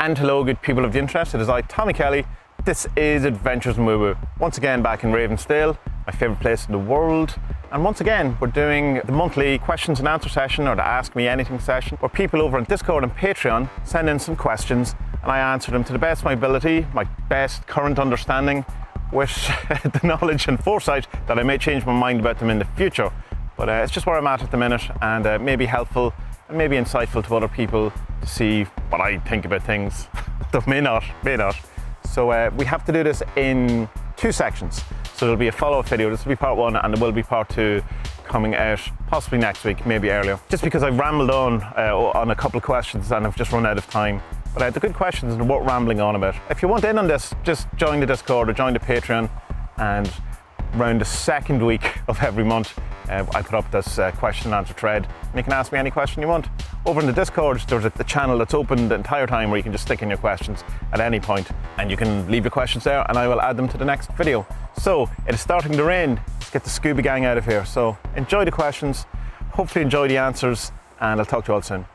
And hello, good people of the internet. It is I, Tommy Kelly. This is Adventures in Woo Woo. Once again, back in Ravensdale, my favourite place in the world. And once again, we're doing the monthly questions and answer session, or the Ask Me Anything session, where people over on Discord and Patreon send in some questions and I answer them to the best of my ability, my best current understanding, with the knowledge and foresight that I may change my mind about them in the future. But it's just where I'm at the minute, and may be helpful and maybe insightful to other people to see what I think about things that may not. So we have to do this in two sections. So there'll be a follow-up video. This will be part one, and there will be part two coming out possibly next week, maybe earlier. Just because I've rambled on a couple of questions and I've just run out of time. But they're good questions and they're worth rambling on about. If you want in on this, just join the Discord or join the Patreon, and around the second week of every month, I put up this question and answer thread, and you can ask me any question you want. Over in the Discord, there's the channel that's open the entire time where you can just stick in your questions at any point, and you can leave your questions there and I will add them to the next video. So it is starting to rain. Let's get the scuba gang out of here. So enjoy the questions, hopefully enjoy the answers, and I'll talk to you all soon.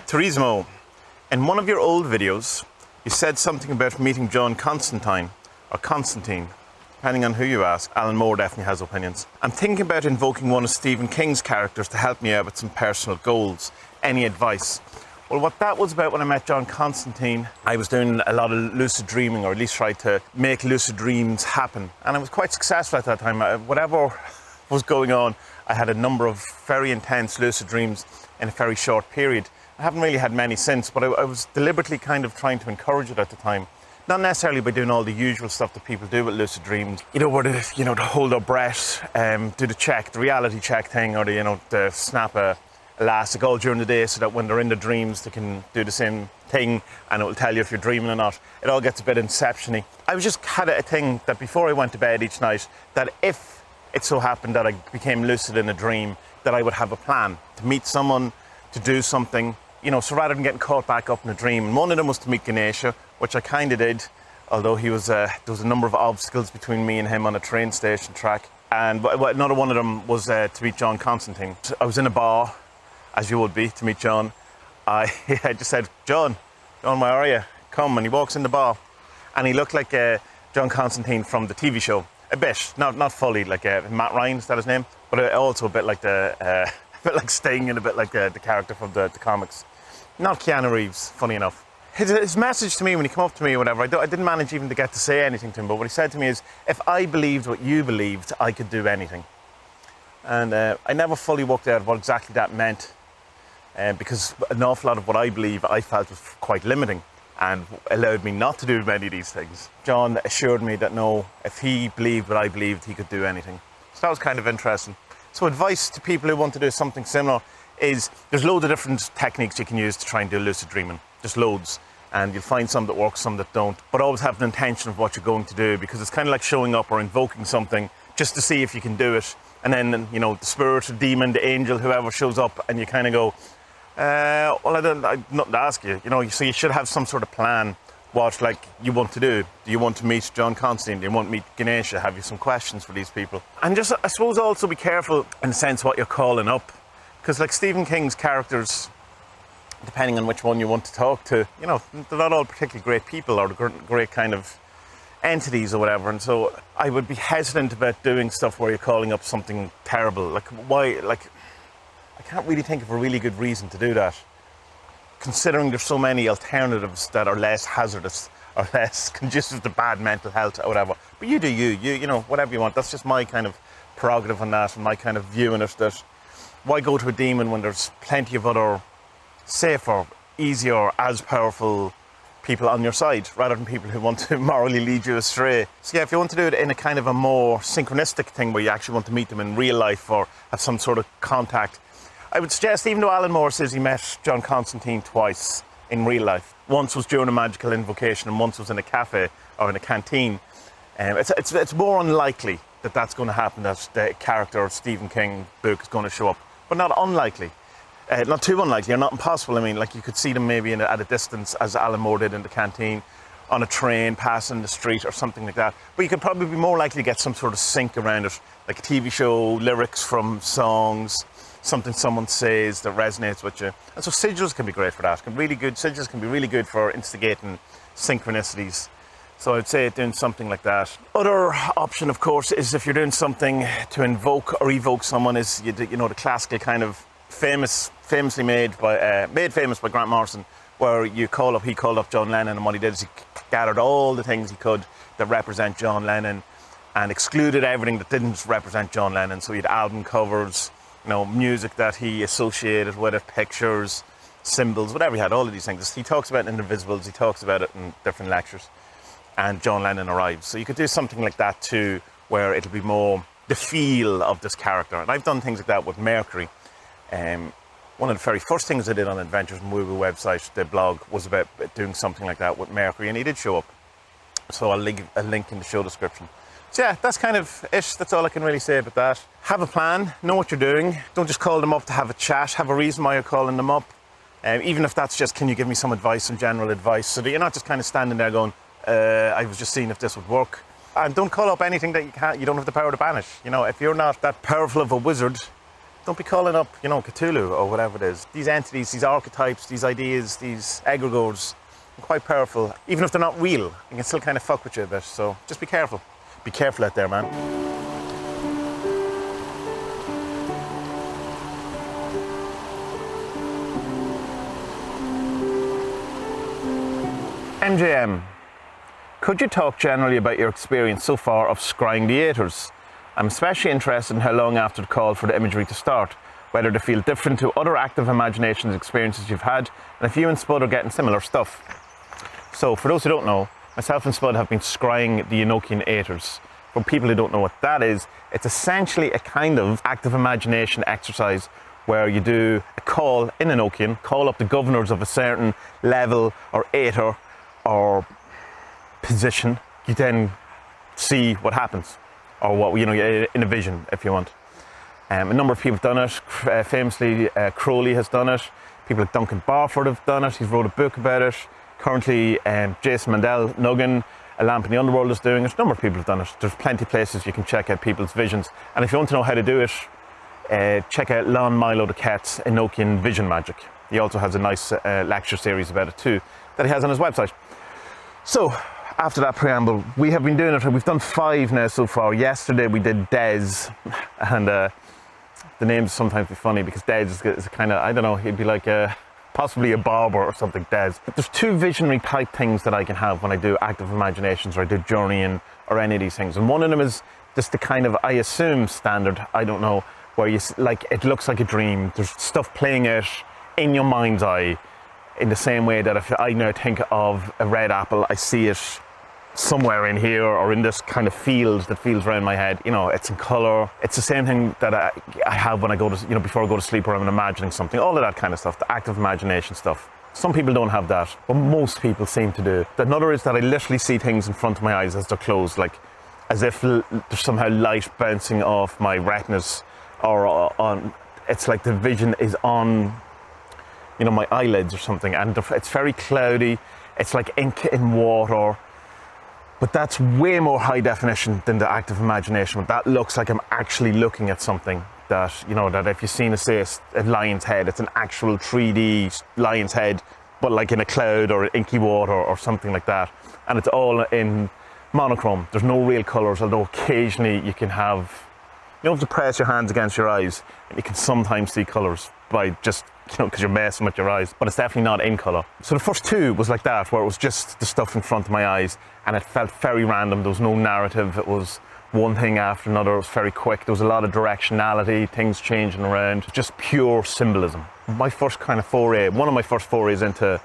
Turismo, in one of your old videos, you said something about meeting John Constantine, or Constantine, depending on who you ask. Alan Moore definitely has opinions. I'm thinking about invoking one of Stephen King's characters to help me out with some personal goals. Any advice? Well, what that was about when I met John Constantine, I was doing a lot of lucid dreaming, or at least tried to make lucid dreams happen. And I was quite successful at that time. Whatever was going on, I had a number of very intense lucid dreams in a very short period. I haven't really had many since, but I was deliberately kind of trying to encourage it at the time. Not necessarily by doing all the usual stuff that people do with lucid dreams. Where to hold their breath, do the check, the reality check thing, or the snap a elastic all during the day so that when they're in the dreams, they can do the same thing and it will tell you if you're dreaming or not. It all gets a bit inception-y. I was just had a thing that before I went to bed each night, that if it so happened that I became lucid in a dream, that I would have a plan to meet someone, to do something, so rather than getting caught back up in a dream. And one of them was to meet Ganesha, which I kind of did, although there was a number of obstacles between me and him on a train station track. And another one of them was to meet John Constantine. I was in a bar, as you would be, to meet John. I just said, John, where are you? Come. And he walks in the bar, and he looked like John Constantine from the TV show. A bit, not fully, like Matt Ryan, is that his name? But also a bit like a bit like Sting, and a bit like the character from the comics. Not Keanu Reeves, funny enough. His message to me when he came up to me or whatever, I didn't manage even to get to say anything to him, but what he said to me is, if I believed what you believed, I could do anything. And I never fully worked out what exactly that meant, because an awful lot of what I believe I felt was quite limiting and allowed me not to do many of these things. John assured me that no, if he believed what I believed, he could do anything. So that was kind of interesting. So advice to people who want to do something similar is, there's loads of different techniques you can use to try and do lucid dreaming. Just loads. And you'll find some that work, some that don't. But always have an intention of what you're going to do, because it's kind of like showing up or invoking something just to see if you can do it. And then, the spirit, the demon, the angel, whoever shows up, and you kind of go, well, I've nothing to ask you. So you should have some sort of plan what you want to do. Do you want to meet John Constantine? Do you want to meet Ganesha? Have you some questions for these people? And just, I suppose, also be careful in the sense what you're calling up. Because like Stephen King's characters, depending on which one you want to talk to, they're not all particularly great people or great kind of entities or whatever. And so I would be hesitant about doing stuff where you're calling up something terrible. Like, why? Like, I can't really think of a really good reason to do that, considering there's so many alternatives that are less hazardous or less conducive to bad mental health or whatever. But you do you whatever you want. That's just my kind of prerogative on that, and my kind of view on it, that why go to a demon when there's plenty of other safer, easier, as powerful people on your side, rather than people who want to morally lead you astray. So yeah, if you want to do it in a kind of a more synchronistic thing where you actually want to meet them in real life or have some sort of contact, I would suggest, even though Alan Moore says he met John Constantine twice in real life, once was during a magical invocation and once was in a cafe or in a canteen, it's more unlikely that that's going to happen, that the character of Stephen King book is going to show up, but not unlikely. Not too unlikely, or not impossible. I mean, like, you could see them maybe at a distance, as Alan Moore did in the canteen, on a train, passing the street or something like that. But you could probably be more likely to get some sort of sync around it, like a TV show, lyrics from songs, something someone says that resonates with you. And so sigils can be great for that. Sigils can be really good for instigating synchronicities. So I'd say doing something like that. Other option, of course, is if you're doing something to invoke or evoke someone, is you know, the classical kind of famously made famous by Grant Morrison, where he called up John Lennon, and what he did is he gathered all the things he could that represent John Lennon and excluded everything that didn't represent John Lennon. So he had album covers, you know, music that he associated with it, pictures, symbols, whatever he had, all of these things. He talks about it in Invisibles, he talks about it in different lectures. And John Lennon arrives. So you could do something like that too, where it'll be more the feel of this character. And I've done things like that with Mercury. One of the very first things I did on Adventures in Woo Woo website, the blog, was about doing something like that with Mercury, and he did show up. So I'll link a link in the show description. So yeah, that's kind of it. That's all I can really say about that. Have a plan, know what you're doing. Don't just call them up to have a chat. Have a reason why you're calling them up. Even if that's just, can you give me some advice, some general advice, so that you're not just kind of standing there going, I was just seeing if this would work. And don't call up anything that you don't have the power to banish. You know, if you're not that powerful of a wizard, don't be calling up, you know, Cthulhu or whatever it is. These entities, these archetypes, these ideas, these egregores are quite powerful. Even if they're not real, they can still kind of fuck with you a bit. So just be careful. Be careful out there, man. MJM. Could you talk generally about your experience so far of scrying the Aethyrs? I'm especially interested in how long after the call for the imagery to start, whether they feel different to other active imaginations experiences you've had, and if you and Spud are getting similar stuff. So, for those who don't know, myself and Spud have been scrying the Enochian Aethyrs. For people who don't know what that is, it's essentially a kind of active imagination exercise where you do a call in Enochian, call up the governors of a certain level or Aether or position. You then see what happens, or what, you know, in a vision, if you want. A number of people have done it. Famously, Crowley has done it. People like Duncan Barford have done it. He's wrote a book about it. Currently, Jason Mandel Nuggan, A Lamp in the Underworld, is doing it. A number of people have done it. There's plenty of places you can check out people's visions. And if you want to know how to do it, check out Lon Milo de Ket's Enochian Vision Magic. He also has a nice lecture series about it too, that he has on his website. So, after that preamble, we have been doing it. We've done 5 now so far. Yesterday we did Des, and the names sometimes be funny because Des is kind of, I don't know, he'd be like possibly a barber or something, Des. But there's 2 visionary type things that I can have when I do active imaginations or I do journeying or any of these things. And one of them is just the kind of, I assume, standard, I don't know, where you, like, it looks like a dream. There's stuff playing out in your mind's eye in the same way that if I now think of a red apple, I see it somewhere in here or in this kind of field that feels around my head. You know, it's in colour. It's the same thing that I have when I go to, you know, before I go to sleep, or I'm imagining something. All of that kind of stuff, the active imagination stuff. Some people don't have that, but most people seem to do. Another is that I literally see things in front of my eyes as they're closed, like as if there's somehow light bouncing off my retinas, or on. It's like the vision is on, you know, my eyelids or something, and it's very cloudy. It's like ink in water. But that's way more high definition than the active imagination. That looks like I'm actually looking at something that, you know, that if you've seen, say, a lion's head, it's an actual 3D lion's head, but like in a cloud or inky water or something like that. And it's all in monochrome. There's no real colours, although occasionally you can have, you don't have to press your hands against your eyes, and you can sometimes see colours by just, you know, because you're messing with your eyes, but it's definitely not in colour. So the first 2 was like that, where it was just the stuff in front of my eyes, and it felt very random. There was no narrative. It was one thing after another. It was very quick. There was a lot of directionality, things changing around, just pure symbolism. My first kind of foray, one of my first forays into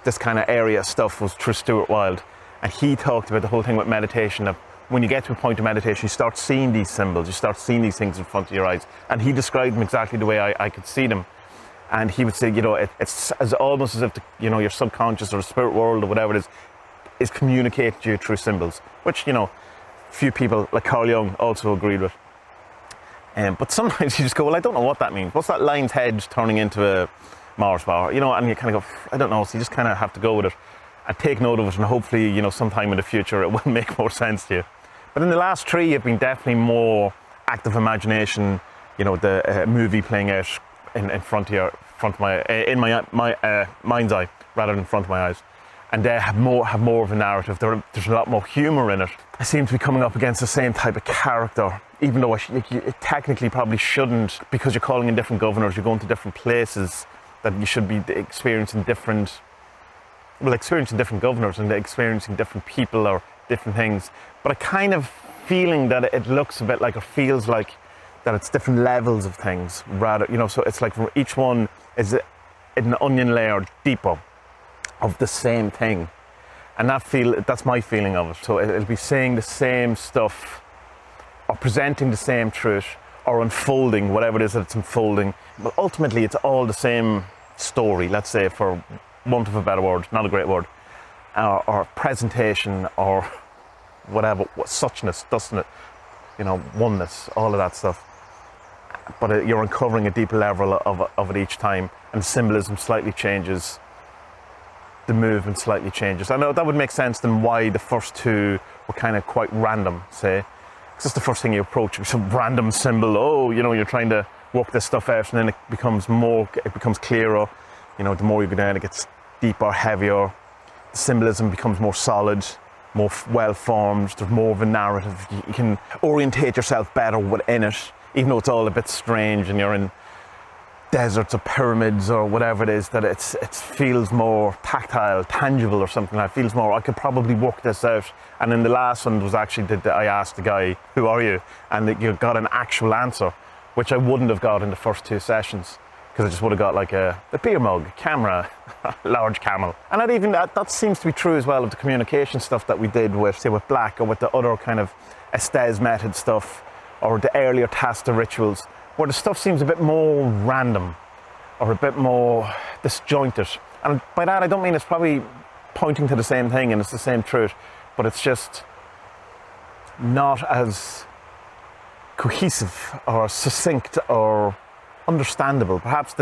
this kind of area of stuff was through Stuart Wilde, and he talked about the whole thing with meditation, that when you get to a point of meditation, you start seeing these symbols, you start seeing these things in front of your eyes, and he described them exactly the way I could see them. And he would say, you know, it's almost as if, you know, your subconscious or the spirit world or whatever it is communicating to you through symbols, which, you know, few people like Carl Jung also agreed with. But sometimes you just go, well, I don't know what that means. What's that lion's head turning into a Mars bar? You know, and you kind of go, I don't know. So you just kind of have to go with it. and take note of it, and hopefully, you know, sometime in the future it will make more sense to you. But in the last 3, you've been definitely more active imagination, you know, the movie playing out in front of my mind's eye rather than in front of my eyes. And they have more of a narrative. There's a lot more humor in it. I seem to be coming up against the same type of character, even though it technically probably shouldn't, because you're calling in different governors, you're going to different places that you should be experiencing different governors and experiencing different people or different things. But a kind of feeling that it looks a bit like, or feels like, that it's different levels of things, rather, you know, so it's like each one is an onion layer deeper of the same thing. And that's my feeling of it. So it'll be saying the same stuff, or presenting the same truth, or unfolding whatever it is that it's unfolding. But ultimately it's all the same story, let's say, for want of a better word, not a great word, or presentation, or whatever, suchness, doesn't it? You know, oneness, all of that stuff. But you're uncovering a deeper level of it each time, and the symbolism slightly changes, the movement slightly changes. I know that would make sense then why the first 2 were kind of quite random, say, because that's the first thing you approach with some random symbol. Oh, you know, you're trying to work this stuff out, and then it becomes clearer. You know, the more you go down, it gets deeper, heavier. The symbolism becomes more solid, more well formed. There's more of a narrative. You can orientate yourself better within it, even though it's all a bit strange and you're in deserts or pyramids or whatever it is, that it feels more tactile, tangible or something like that. It feels more, I could probably work this out. And in the last one was actually, I asked the guy, who are you? And you got an actual answer, which I wouldn't have got in the first 2 sessions, because I just would have got like a beer mug, camera, large camel. And that seems to be true as well of the communication stuff that we did with, say, with Black, or with the other kind of Estes method stuff, or the earlier Tasta rituals, where the stuff seems a bit more random, or a bit more disjointed. And by that I don't mean it's probably pointing to the same thing and it's the same truth, but it's just not as cohesive or succinct or understandable. Perhaps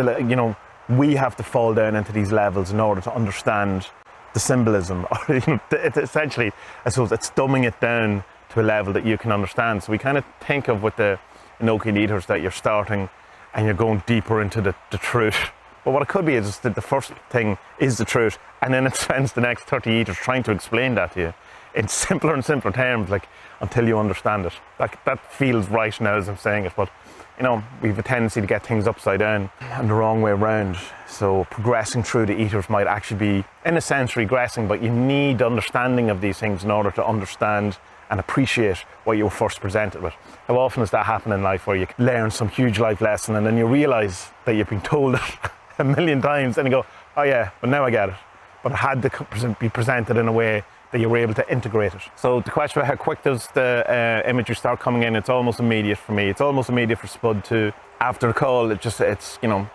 we have to fall down into these levels in order to understand the symbolism. Or, you know, essentially, I suppose it's dumbing it down to a level that you can understand. So we kind of think of with the Enochian Aethyrs that you're starting and you're going deeper into the truth. But what it could be is that the first thing is the truth, and then it spends the next 30 Aethyrs trying to explain that to you in simpler and simpler terms, like, until you understand it. That feels right now as I'm saying it, but you know, we have a tendency to get things upside down and the wrong way around. So progressing through the Aethyrs might actually be, in a sense, regressing, but you need understanding of these things in order to understand and appreciate what you were first presented with. How often does that happen in life, where you learn some huge life lesson and then you realise that you've been told it a million times and you go, oh yeah, but now I get it. But it had to be presented in a way that you were able to integrate it. So the question about how quick does the imagery start coming in, it's almost immediate for me. It's almost immediate for Spud too. After the call, it's you know,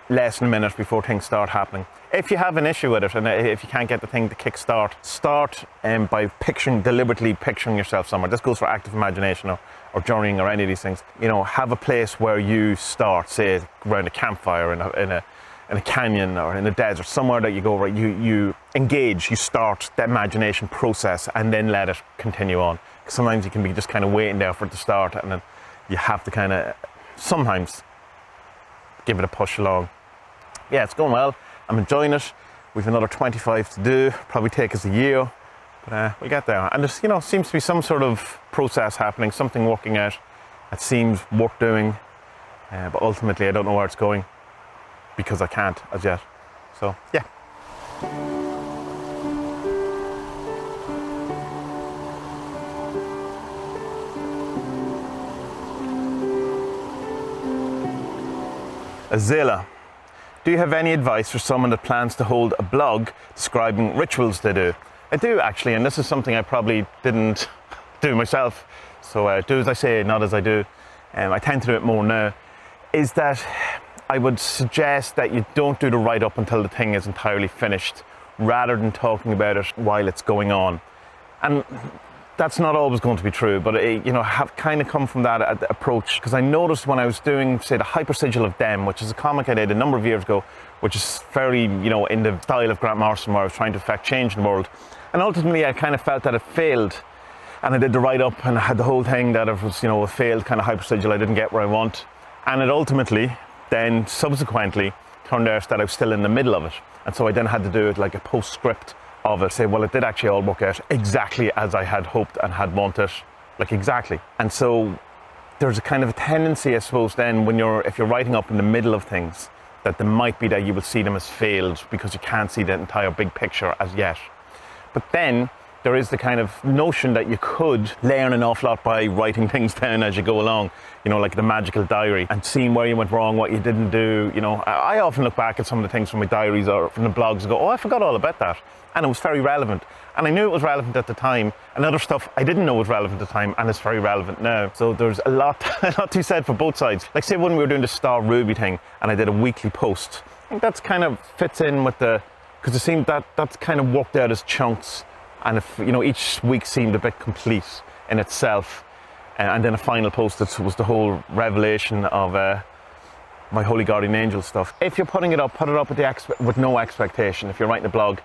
less than a minute before things start happening. If you have an issue with it, and if you can't get the thing to kickstart, start by deliberately picturing yourself somewhere. This goes for active imagination or journeying or any of these things. You know, have a place where you start, say around a campfire in a canyon or in a desert, somewhere that you go, right, you engage, you start the imagination process and then let it continue on. Because sometimes you can be just kind of waiting there for it to start, and then you have to kind of sometimes give it a push along. Yeah, it's going well. I'm enjoying it. We've another 25 to do, probably take us a year, but we'll get there. And there's, you know, seems to be some sort of process happening, something working out that seems worth doing, but ultimately I don't know where it's going, because I can't as yet. So yeah. Azela, do you have any advice for someone that plans to hold a blog describing rituals they do? I do actually, and this is something I probably didn't do myself. So do as I say, not as I do. I tend to do it more now. Is that I would suggest that you don't do the write-up until the thing is entirely finished, rather than talking about it while it's going on. And That's not always going to be true, but you know, have kind of come from that approach, because I noticed when I was doing, say, the hypersigil of Dem, which is a comic I did a number of years ago, which is very, you know, in the style of Grant Morrison, where I was trying to affect change in the world, and ultimately I kind of felt that it failed, and I did the write-up and I had the whole thing that it was, you know, a failed kind of hypersigil. I didn't get where I want, and it ultimately then subsequently turned out that I was still in the middle of it, and so I then had to do it like a postscript of it, say, well, it did actually all work out exactly as I had hoped and had wanted, like exactly. And so there's a kind of a tendency, I suppose, then when if you're writing up in the middle of things, that there might be that you will see them as failed because you can't see the entire big picture as yet. But then there is the kind of notion that you could learn an awful lot by writing things down as you go along, you know, like the magical diary, and seeing where you went wrong, what you didn't do. You know, I often look back at some of the things from my diaries or from the blogs and go, oh, I forgot all about that. And it was very relevant. And I knew it was relevant at the time, and other stuff I didn't know was relevant at the time, and it's very relevant now. So there's a lot to be said for both sides. Like, say when we were doing the Star Ruby thing, and I did a weekly post, I think that's kind of fits in with because it seemed that's kind of worked out as chunks. And if, you know, each week seemed a bit complete in itself, and then a final post that was the whole revelation of my Holy Guardian Angel stuff. If you're putting it up, put it up with no expectation. If you're writing a blog,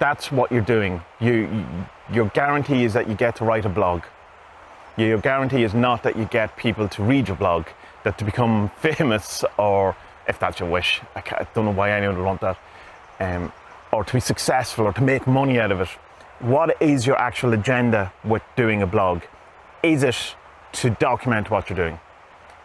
that's what you're doing. Your guarantee is that you get to write a blog. Your guarantee is not that you get people to read your blog, that to become famous, or if that's your wish. I don't know why anyone would want that, or to be successful, or to make money out of it. What is your actual agenda with doing a blog? Is it to document what you're doing?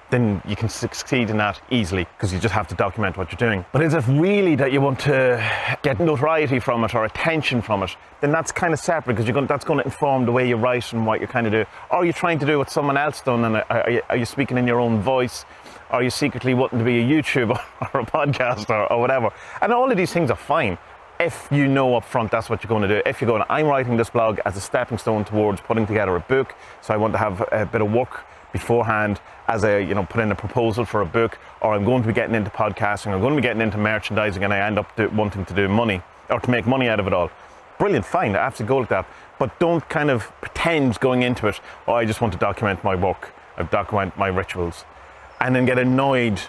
Then you can succeed in that easily, because you just have to document what you're doing. But is it really that you want to get notoriety from it or attention from it? Then that's kind of separate, because that's going to inform the way you write and what you kind of do. Or are you trying to do what someone else done, and are you speaking in your own voice? Are you secretly wanting to be a YouTuber or a podcaster or whatever? And all of these things are fine, if you know up front that's what you're going to do. If you're going, I'm writing this blog as a stepping stone towards putting together a book, so I want to have a bit of work beforehand as you know, put in a proposal for a book, or I'm going to be getting into podcasting, I'm going to be getting into merchandising, and I end up wanting to do money, or to make money out of it all. Brilliant, fine, I have to go like that. But don't kind of pretend going into it, oh, I just want to document my work, I document my rituals, and then get annoyed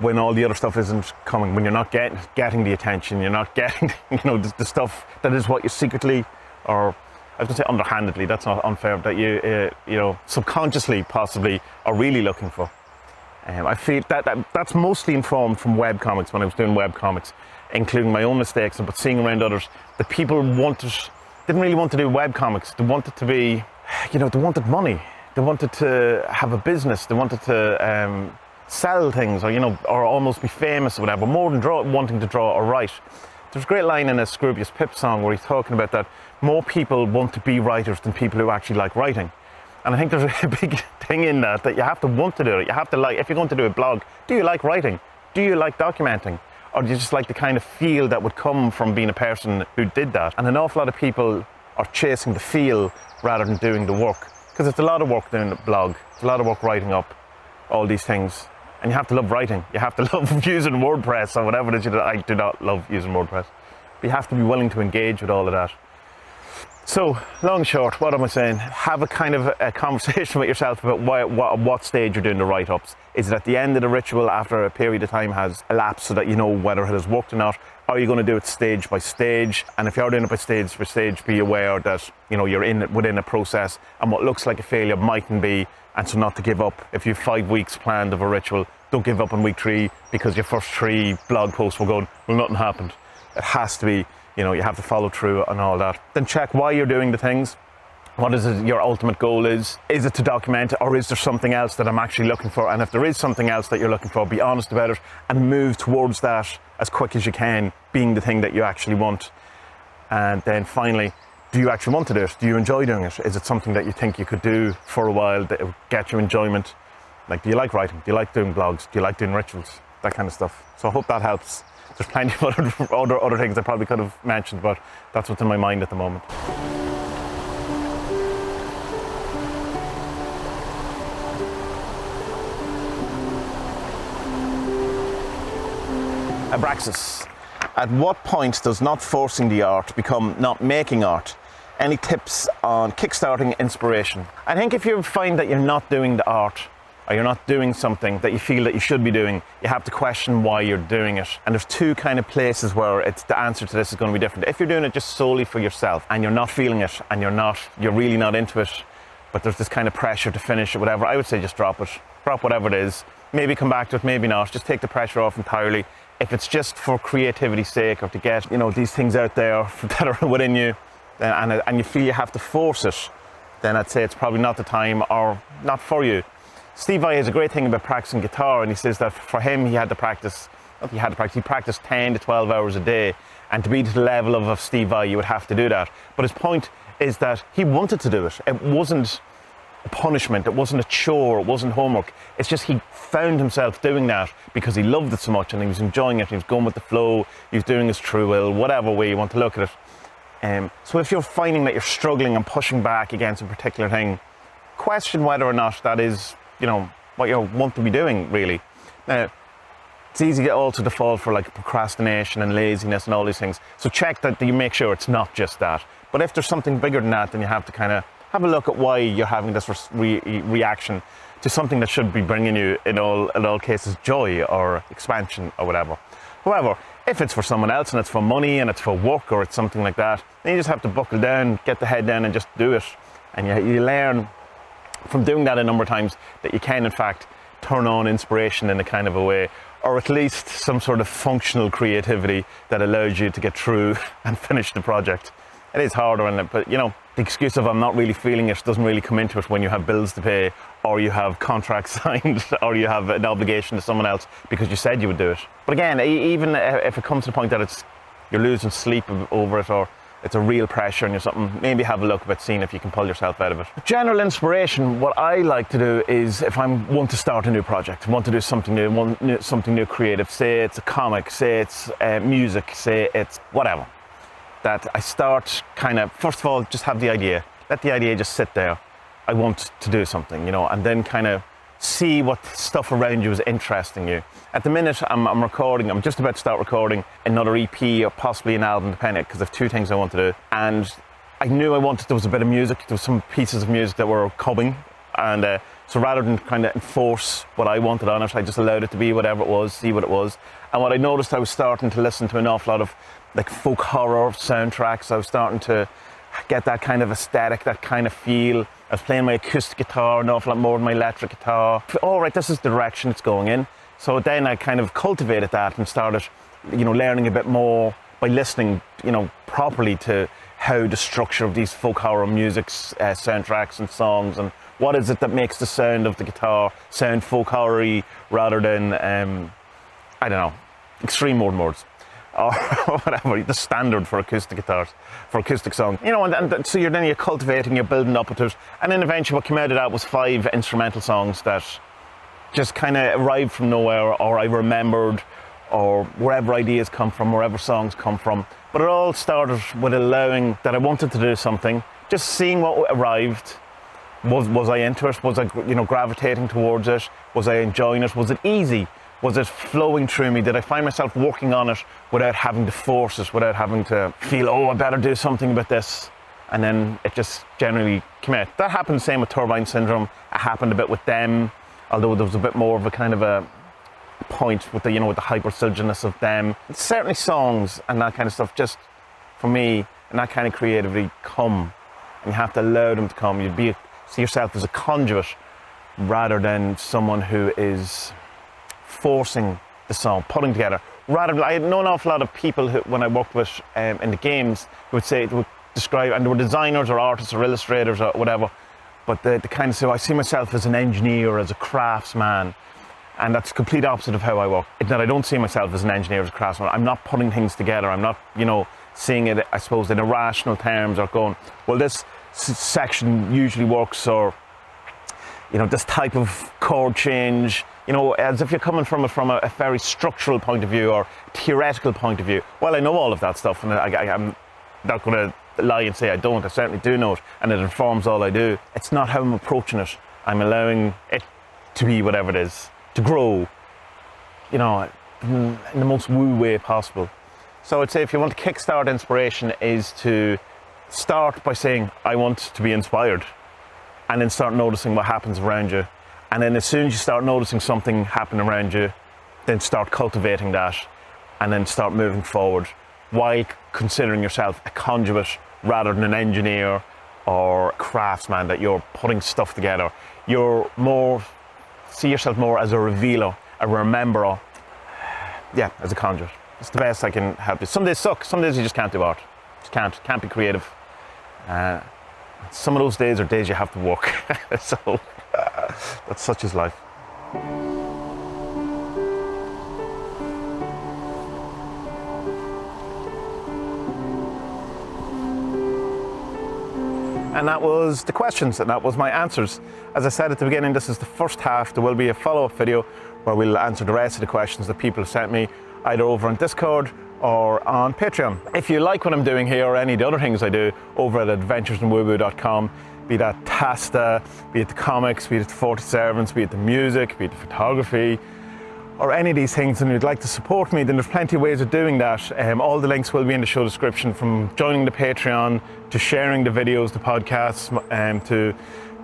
when all the other stuff isn't coming, when you're not getting the attention, you're not getting, you know, the stuff that is what you secretly, or I was going to say underhandedly, that's not unfair, that you know, subconsciously possibly are really looking for. I feel that's mostly informed from webcomics, when I was doing webcomics, including my own mistakes, but seeing around others, that people didn't really want to do webcomics. They wanted to be, you know, they wanted money. They wanted to have a business. They wanted to sell things, or, you know, or almost be famous or whatever, more than wanting to draw or write. There's a great line in a Scroobius Pip song where he's talking about that more people want to be writers than people who actually like writing. And I think there's a big thing in that you have to want to do it. You have to like, if you're going to do a blog, do you like writing? Do you like documenting? Or do you just like the kind of feel that would come from being a person who did that? And an awful lot of people are chasing the feel rather than doing the work. Because it's a lot of work doing a blog. It's a lot of work writing up all these things. And you have to love writing. You have to love using WordPress or whatever it is. I do not love using WordPress. But you have to be willing to engage with all of that. So, long and short, what am I saying? Have a kind of a conversation with yourself about what stage you're doing the write-ups. Is it at the end of the ritual after a period of time has elapsed so that you know whether it has worked or not? Are you going to do it stage by stage? And if you're doing it by stage, be aware that, you know, you're within a process, and what looks like a failure mightn't be, and so not to give up. If you have 5 weeks planned of a ritual, don't give up on week 3 because your first 3 blog posts were going, well, nothing happened. It has to be, you know, you have to follow through and all that. Then check why you're doing the things. What is it your ultimate goal is? Is it to document, or is there something else that I'm actually looking for? And if there is something else that you're looking for, be honest about it and move towards that as quick as you can, being the thing that you actually want. And then finally, do you actually want to do it? Do you enjoy doing it? Is it something that you think you could do for a while that it would get you enjoyment? Like, do you like writing? Do you like doing blogs? Do you like doing rituals? That kind of stuff. So I hope that helps. There's plenty of other things I probably could have mentioned, but that's what's in my mind at the moment. Abraxas. At what point does not forcing the art become not making art? Any tips on kickstarting inspiration? I think if you find that you're not doing the art, or you're not doing something that you feel that you should be doing, you have to question why you're doing it. And there's two kind of places where the answer to this is going to be different. If you're doing it just solely for yourself and you're not feeling it and you're really not into it, but there's this kind of pressure to finish it, whatever, I would say just drop it. Drop whatever it is. Maybe come back to it, maybe not. Just take the pressure off entirely. If it's just for creativity's sake or to get, these things out there that are within you, and you feel you have to force it, then I'd say it's probably not the time or not for you. Steve Vai has a great thing about practicing guitar, and he says that for him, he practiced 10 to 12 hours a day, and to be to the level of Steve Vai, you would have to do that. But his point is that he wanted to do it. It wasn't a punishment, it wasn't a chore, it wasn't homework. It's just he found himself doing that because he loved it so much and he was enjoying it, he was going with the flow, he was doing his true will, whatever way you want to look at it. So if you're finding that you're struggling and pushing back against a particular thing, question whether or not that is what you want to be doing, really. Now, it's easy to also default for like procrastination and laziness and all these things. So check that you make sure it's not just that. But if there's something bigger than that, then you have to kind of have a look at why you're having this reaction to something that should be bringing you, in all cases, joy or expansion or whatever. However, if it's for someone else and it's for money and it's for work or it's something like that, then you just have to buckle down, get the head down and just do it. And you learn from doing that a number of times that you can in fact turn on inspiration in a kind of a way, or at least some sort of functional creativity that allows you to get through and finish the project. It is harder, but the excuse of I'm not really feeling it doesn't really come into it when you have bills to pay, or you have contracts signed, or you have an obligation to someone else because you said you would do it. But again, even if it comes to the point that you're losing sleep over it, or it's a real pressure and you're something, maybe have a look about seeing if you can pull yourself out of it. General inspiration, what I like to do is if I want to start a new project, want to do something new, something new creative, say it's a comic, say it's music, say it's whatever, that I start kind of, first of all, just have the idea. Let the idea just sit there. I want to do something, and then kind of see what stuff around you is interesting you. At the minute, I'm just about to start recording another EP or possibly an album, depending, because there's two things I want to do. And I knew there was a bit of music, there was some pieces of music that were coming. And so rather than kind of enforce what I wanted on it, I just allowed it to be whatever it was, see what it was. And what I noticed, I was starting to listen to an awful lot of like folk horror soundtracks. I was starting to get that kind of aesthetic, that kind of feel. I was playing my acoustic guitar an awful lot more than my electric guitar. All right, this is the direction it's going in. So then I kind of cultivated that and started, learning a bit more by listening, properly to how the structure of these folk horror music soundtracks and songs, and what is it that makes the sound of the guitar sound folk horror-y rather than, I don't know, extreme modern words. Or whatever, the standard for acoustic guitars, for acoustic songs. And so you're cultivating, you're building up to it. And then eventually what came out of that was 5 instrumental songs that just kind of arrived from nowhere, or I remembered, or wherever ideas come from, wherever songs come from. But it all started with allowing that I wanted to do something, just seeing what arrived. Was I into it? Was I gravitating towards it? Was I enjoying it? Was it easy? Was it flowing through me? Did I find myself working on it without having to force it, without having to feel, I better do something about this? And then it just generally came out. That happened the same with Turbine Syndrome. It happened a bit with them, although there was a bit more of a kind of a point with the, with the hyper-sylginess of them. It's certainly songs and that kind of stuff, just for me, and that kind of creativity come. And you have to allow them to come. You'd see yourself as a conduit rather than someone who is forcing the song, putting together. I know an awful lot of people who, when I worked with in the games, who would describe, and they were designers or artists or illustrators or whatever, but they kind of say, I see myself as an engineer, as a craftsman, and that's the complete opposite of how I work. That I don't see myself as an engineer, as a craftsman. I'm not putting things together. I'm not, seeing it, I suppose, in irrational terms, or going, well, this section usually works, or this type of chord change, as if you're coming from a very structural point of view or theoretical point of view. Well, I know all of that stuff, and I'm not going to lie and say I don't. I certainly do know it, and it informs all I do. It's not how I'm approaching it. I'm allowing it to be whatever it is, to grow, in the most woo way possible. So I'd say if you want to kickstart inspiration is to Start by saying, I want to be inspired, and then start noticing what happens around you. And then as soon as you start noticing something happen around you, then start cultivating that, and then start moving forward while considering yourself a conduit rather than an engineer or craftsman, that you're putting stuff together. You're more, see yourself more as a revealer, a rememberer. Yeah, as a conduit. It's the best I can help you. Some days suck, some days you just can't do art. Just can't be creative. Some of those days are days you have to work. So that's such is life. And that was the questions, and that was my answers. As I said at the beginning, this is the first half. There will be a follow-up video where we'll answer the rest of the questions that people have sent me, either over on Discord or on Patreon. If you like what I'm doing here or any of the other things I do over at adventuresinwooWoo.com, be that Tasta, be it the comics, be it the 40 Servants, be it the music, be it the photography, or any of these things, and you'd like to support me, then there's plenty of ways of doing that. All the links will be in the show description, from joining the Patreon, to sharing the videos, the podcasts, to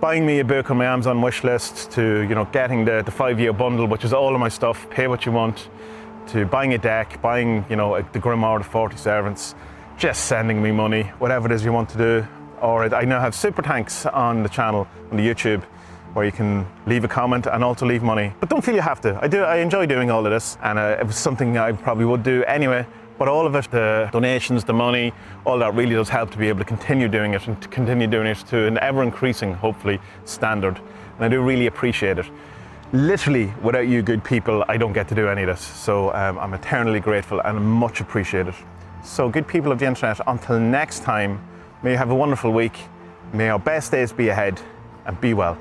buying me a book on my Amazon wish list, to getting the 5-year bundle, which is all of my stuff, pay what you want, to buying a deck, buying the Grimoire, the 40 Servants, just sending me money, whatever it is you want to do. Or I now have super thanks on the channel, on the YouTube, where you can leave a comment and also leave money. But don't feel you have to. I enjoy doing all of this, and it was something I probably would do anyway. But all of it, the donations, the money, all that really does help to be able to continue doing it, and to continue doing it to an ever-increasing, hopefully, standard. And I do really appreciate it. Literally, without you good people, I don't get to do any of this. So I'm eternally grateful and much appreciated. So good people of the internet, until next time, may you have a wonderful week. May our best days be ahead, and be well.